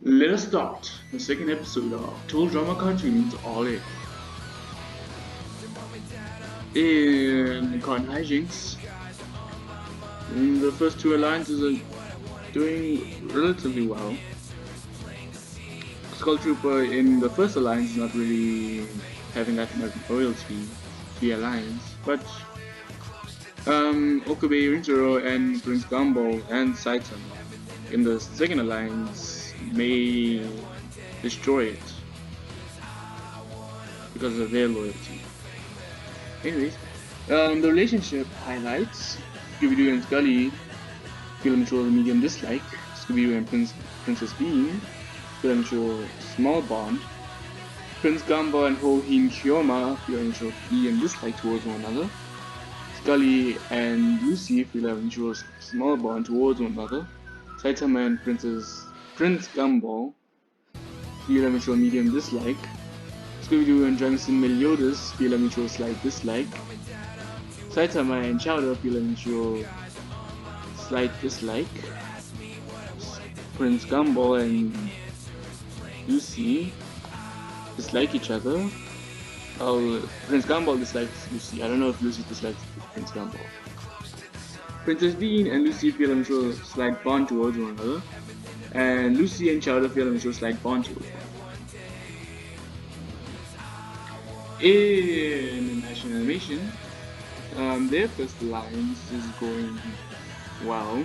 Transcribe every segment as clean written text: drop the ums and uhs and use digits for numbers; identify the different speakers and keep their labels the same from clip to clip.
Speaker 1: Let us start the second episode of Total Drama Cartoons All In. In current hijinks, the first two alliances are doing relatively well. Skull Trooper in the first alliance is not really having that much loyalty to the alliance, but Okabe Rintaro and Prince Gumball and Saitama in the second alliance may destroy it because of their loyalty. Anyways, the relationship highlights Scooby-Doo and Scully feel mutual medium dislike. Scooby-Doo and Princess Bean feel a mutual small bond. Prince Gumball and Ho-Hin Chioma feel a mutual medium dislike towards one another. Scully and Lucy feel a mutual small bond towards one another. Saitama and Prince Gumball feel a mutual medium dislike. Scooby-Doo and Jameson Meliodas feel a mutual slight dislike. Saitama and Chowder feel a mutual slight dislike. Prince Gumball and Lucy dislike each other. Prince Gumball dislikes Lucy. I don't know if Lucy dislikes Prince Gumball. Princess Bean and Lucy feel a mutual slight bond towards one another. And Lucy and Chowder feel a mutual slight bond towards one another. In National Animation, their first alliance is going well.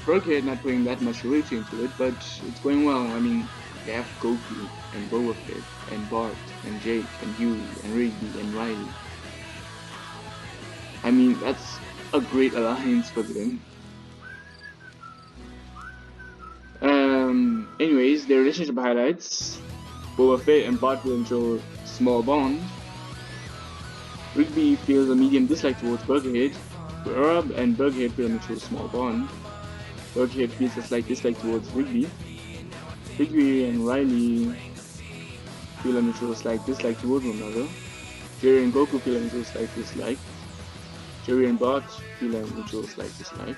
Speaker 1: Burkhead not putting that much loyalty into it, but it's going well. I mean, they have Goku and Boba Fett and Bart and Jake and Huey and Rigby and Riley. I mean, that's a great alliance for them. Anyways, their relationship highlights: Boba Fett and Bart will enjoy a small bond. Rigby feels a medium dislike towards Burkhead. Rob and Burkhead feel a mutual small bond. Burkhead feels a slight dislike towards Rigby. Rigby and Riley feel a mutual slight dislike towards one another. Jerry and Goku feel a mutual slight dislike. Jerry and Bart feel a mutual slight dislike.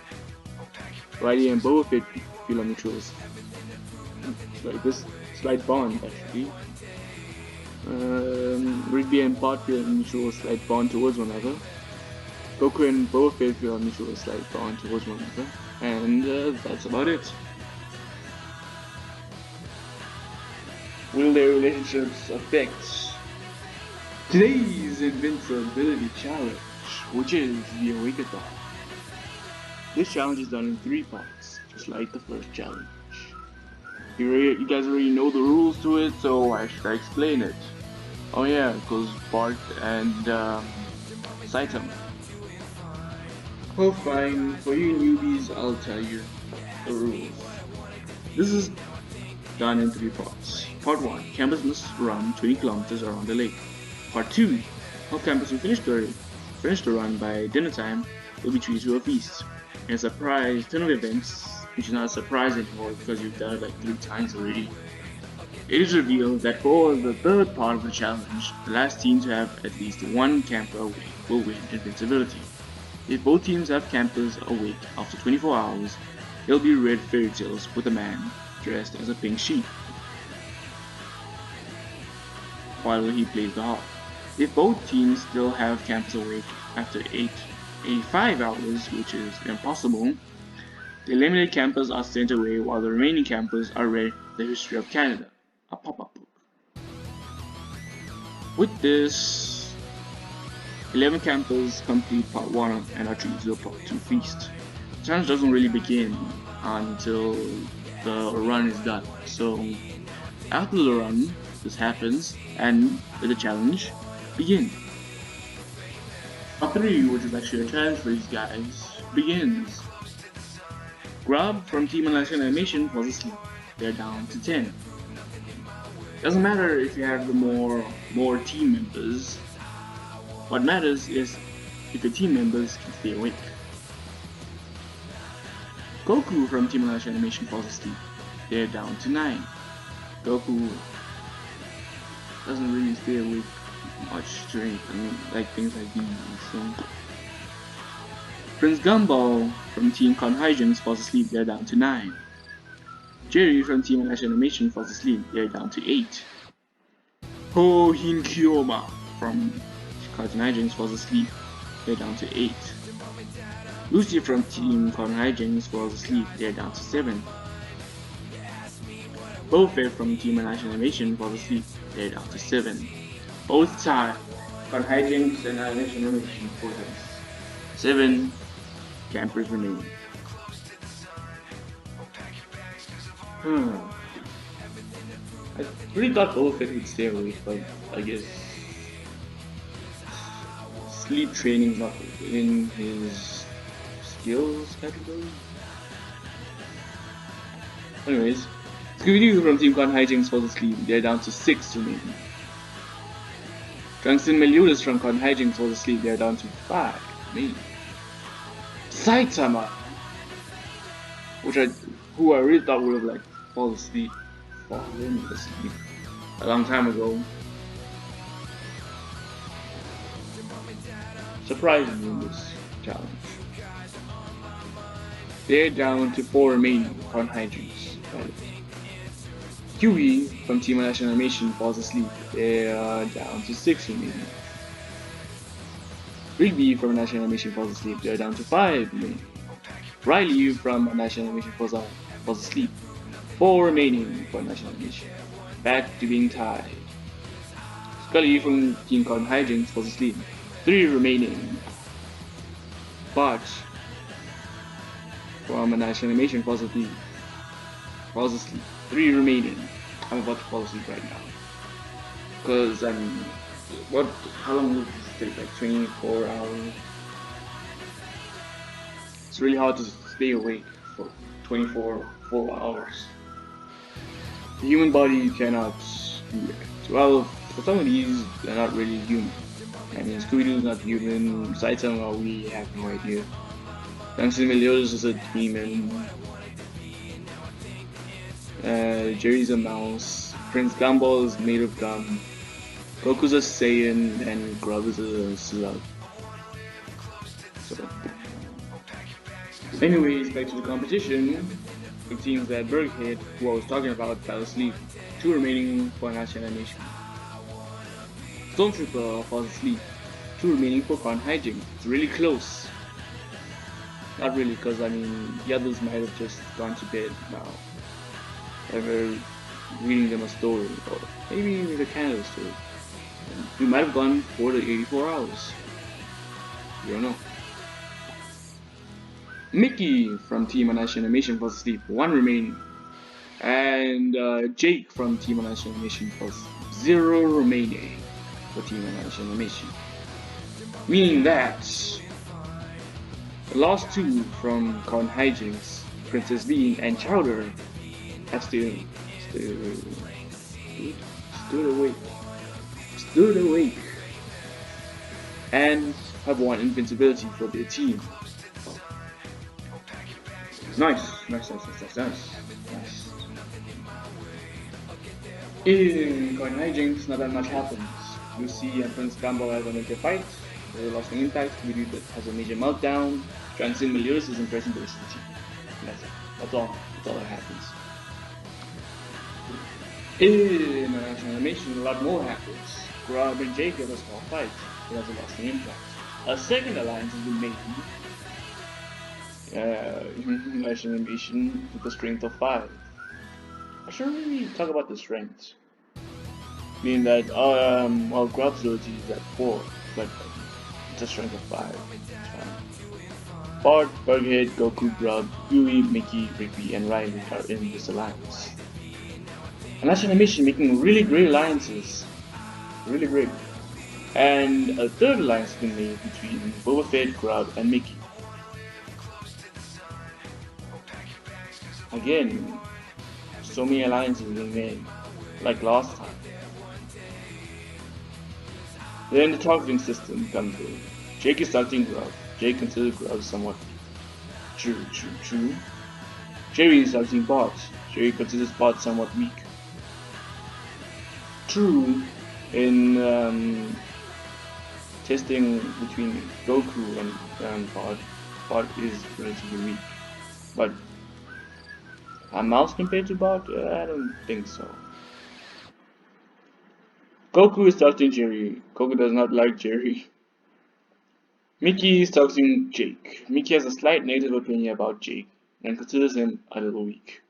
Speaker 1: Riley and Boba Fett feel a mutual slight bond actually. Rigby and Bart feel a mutual slight bond towards one another. Goku and Boba Fett feel a mutual slight bond towards one another. And that's about it. Will their relationships affect today's Invincibility Challenge, which is the Awake-a-thon? This challenge is done in 3 parts, just like the first challenge. You guys already know the rules to it, so why should I explain it? Oh yeah, because Bart and Saitama. Oh fine, for you newbies, I'll tell you the rules. This is done in 3 parts. Part 1, campers must run 20 kilometers around the lake. Part 2, all campers who finish the run by dinner time will be treated to a feast. And a surprise turn of events, which is not a surprise anymore because you've done it like 3 times already. It is revealed that for the third part of the challenge, the last team to have at least 1 camper awake will win invincibility. If both teams have campers awake after 24 hours, they'll be read fairy tales with a man dressed as a pink sheep while he plays the harp. If both teams still have campers awake after 85 hours, which is impossible, the eliminated campers are sent away while the remaining campers are read the history of Canada, a pop-up book. With this, 11 campers complete part 1 and are treated to a part 2 feast. The challenge doesn't really begin until the run is done, so after the run, this happens and the challenge begins. Part 3, which is actually a challenge for these guys, begins. Grub from Team National Animation falls asleep. They're down to 10. Doesn't matter if you have the more team members. What matters is if the team members can stay awake. Goku from Team National Animation falls asleep. They're down to 9. Goku doesn't really stay awake much during things like these. So Prince Gumball from Team Con Hijinks falls asleep. They're down to 9. Jerry from Team Lash Animation falls asleep, they're down to 8. Ho Hin Kyoma from Cartoon Hijinks falls asleep, they're down to 8. Lucy from Team Cartoon Hijinks falls asleep, they're down to 7. Bofa from Team Lash Animation falls asleep, they're down to 7. Both tied. Cartoon Hijinks and Animation for 7 campers remaining. I really thought Boba Fett would stay awake, but I guess sleep training is not in his skills category. Anyways, Scooby-Doo from Team Cartoon Hijinks falls asleep, they're down to 6 remaining. Trunks and Meliodas from Cartoon Hijinks falls asleep, they're down to 5 remaining. Saitama, who I really thought would have fallen asleep a long time ago. Surprisingly in this challenge. They're down to 4 remaining Cartoon Hijinks. Huey from Team Lash Animation falls asleep. They are down to 6 remaining. Rigby from Lash Animation falls asleep. They're down to 5 remaining. Riley from Lash Animation falls asleep. 4 remaining for Lash Animation. Back to being tied. Scully from Team Cartoon Hijinks falls asleep. 3 remaining. Bart from Lash Animation falls asleep. 3 remaining. I'm about to fall asleep right now. Cause how long will this take? Like 24 hours? It's really hard to stay awake for 24 full hours. The human body cannot do that. Well, for some of these, they're not really human. I mean, Scooby-Doo's not human, Saitama, we have no idea. Trunks and Meliodas is a demon. Jerry's a mouse. Prince Gumball is made of gum. Goku's a Saiyan, and Grub is a slug. So, anyways, back to the competition. The teams that Berghead, who I was talking about, fell asleep. 2 remaining for Lash Animation. Stormtrooper falls asleep. 2 remaining for Cartoon Hijinks. It's really close. Not really, because I mean, the others might have just gone to bed now. Ever reading them a story, or maybe the Canada story. We might have gone for the 84 hours. You don't know. Mickey from Team Lash Animation falls asleep, 1 remaining. And Jake from Team Lash Animation falls 0 remaining for Team Lash Animation. Meaning that the last 2 from Cartoon Hijinks, Princess Bean and Chowder, have stood awake and have won invincibility for their team. Nice. In Cartoon Hijinks, not that much happens. Lucy and Prince Gumball have a major fight. They lost an impact. Scooby-Doo has a major meltdown. Trunks and Meliodas is impressing the rest of the team. That's all that happens. In Lash Animation, a lot more happens. Grub and Jake have a small fight. It has lost an impact. A second alliance has been made. In Lash Animation with the strength of 5. I should really talk about the strength. Meaning that, well, Grub's ability is at 4, but it's a strength of 5. It's fine. Bart, Bughead, Goku, Grub, Huey, Mickey, Rigby, and Riley are in this alliance. And Lash Animation making really great alliances. Really great. And a third alliance has been made between Boba Fett, Grub, and Mickey. Again, so many alliances being made, like last time. Then the targeting system comes in. Jake is targeting Grub. Jake considers Grub somewhat weak. True. Jerry is targeting Bart. Jerry considers Bart somewhat weak. True, in testing between Goku and Bart is relatively weak. But A mouse compared to Bart? I don't think so. Goku is talking Jerry. Goku does not like Jerry. Mickey is talking Jake. Mickey has a slight negative opinion about Jake and considers him a little weak.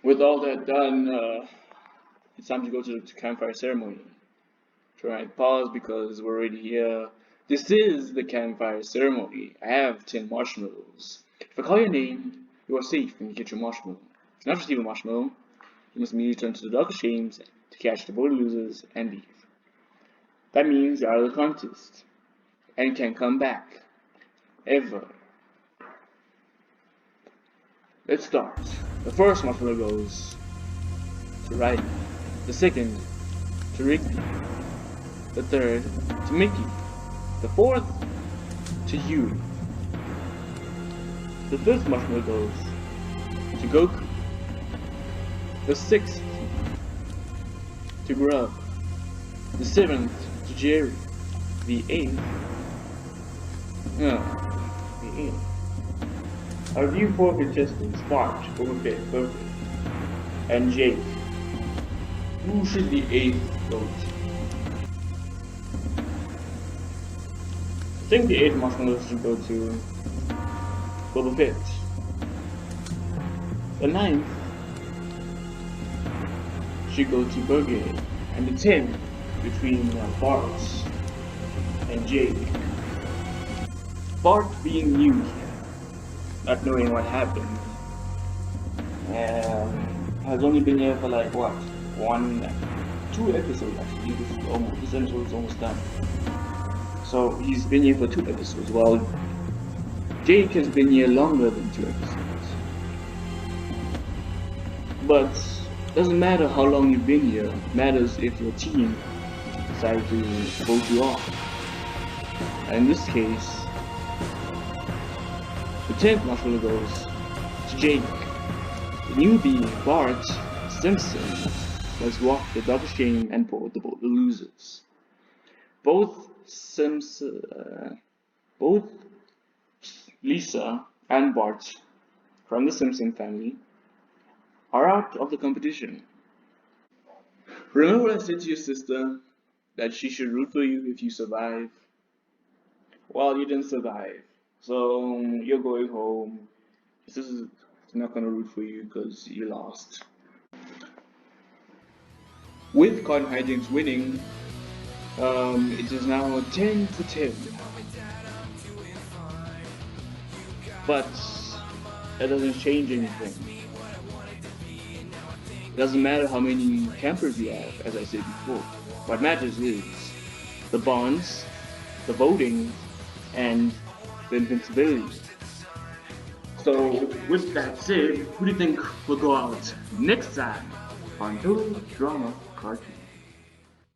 Speaker 1: With all that done, it's time to go to the campfire ceremony. Try and pause because we're already here. This is the campfire ceremony. I have 10 marshmallows. If I call your name, you are safe and you get your marshmallow. To not receive a marshmallow, you must immediately turn to the Dark of Shames to catch the vote losers and leave. That means you're out of the contest and can't come back. Ever. Let's start. The first marshmallow goes to Riley. The second to Rigby. The third to Mickey. The fourth to Yuri. The fifth marshmallow goes to Goku. The sixth to Grub. The seventh to Jerry. The eighth. Our view 4 contestants Bart, Boba Fett, Goku, and Jake. Who should the eighth go to? I think the eighth marshmallow should go to Boba Fett. The ninth should go to Burger, and the 10th between Bart and Jake. Bart being new here, not knowing what happened, has only been here for like what? 2 episodes actually. This episode is almost done. So he's been here for 2 episodes, while Jake has been here longer than 2 episodes. But doesn't matter how long you've been here, it matters if your team decided to vote you off. And in this case, the 10th marshmallow goes to Jake. The newbie, Bart Simpson, has walked the Dark of Shame and vote the losers. Both Lisa and Bart from the Simpson family are out of the competition. Remember what I said to your sister? That she should root for you if you survive? Well, you didn't survive. So you're going home. Your sister's not gonna root for you because you lost. With Cotton Hijinks winning, it is now 10 to 10. But that doesn't change anything. It doesn't matter how many campers you have, as I said before. What matters is the bonds, the voting, and the invincibility. So, with that said, who do you think will go out next time on Total Drama Cartoon?